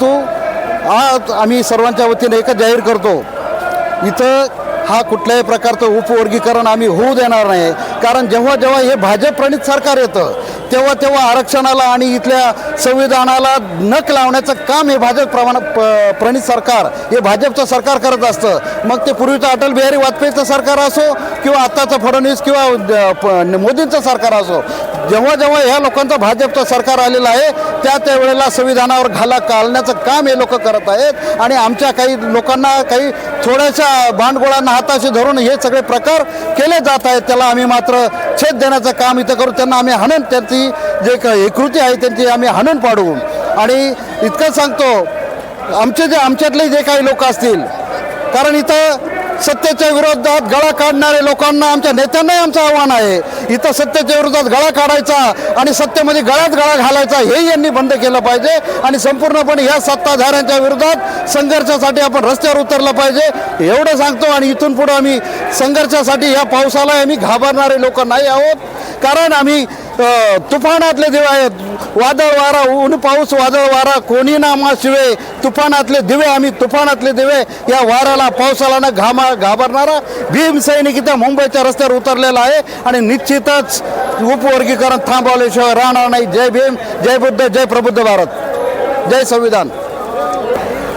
तो आज आम्ही सर्वांच्या वतीने एकच जाहीर करतो, इथं हा कुठल्याही प्रकारचं उपवर्गीकरण आम्ही होऊ देणार नाही. कारण जेव्हा जेव्हा हे भाजप प्रणित सरकार येतं तेव्हा तेव्हा आरक्षणाला आणि इथल्या संविधानाला नख लावण्याचं काम हे भाजप प्रणित सरकार, हे भाजपचं सरकार करत असतं. मग ते पूर्वीचं अटल बिहारी वाजपेयीचं सरकार असो किंवा आत्ताचं फडणवीस किंवा मोदींचं सरकार असो, जेव्हा जेव्हा ह्या लोकांचं भाजपचं सरकार आलेलं आहे त्या वेळेला संविधानावर घाला घालण्याचं काम हे लोक करत आहेत. आणि आमच्या काही लोकांना काही थोड्याशा भांडगोळांना हाताशी धरून हे सगळे प्रकार केले जात आहेत. त्याला आम्ही मात्र छेद देण्याचं काम इथं करू. त्यांना आम्ही हाणून, त्यांची जे काही कृती आहे त्यांची आम्ही हाणून पाडू. आणि इतकं सांगतो, आमच्यातले जे काही लोक असतील, कारण इथं सत्तेच्या विरोधात गळा काढणारे लोकांना, आमच्या नेत्यांनाही आमचं आव्हान आहे, इथं सत्तेच्या विरोधात गळा काढायचा आणि सत्तेमध्ये गळ्यात गळा घालायचा हे यांनी बंद केलं पाहिजे. आणि संपूर्णपणे ह्या सत्ताधाऱ्यांच्या विरोधात संघर्षासाठी आपण रस्त्यावर उतरलं पाहिजे एवढं सांगतो. आणि इथून पुढं आम्ही संघर्षासाठी ह्या पावसाला आम्ही घाबरणारे लोक नाही आहोत. कारण आम्ही तुफानातले दिवे आहेत. वादळ वारा, ऊन पाऊस, वादळ वारा, कोणी नामाशिवे तुफानातले दिवे, आम्ही तुफानातले दिवे. या वाऱ्याला पावसाला न घाबरणारा भीम सैनिक इथं मुंबईच्या रस्त्यावर उतरलेला आहे. आणि निश्चितच उपवर्गीकरण थांबवल्याशिवाय राहणार नाही. जय भीम, जय बुद्ध, जय प्रबुद्ध भारत, जय संविधान.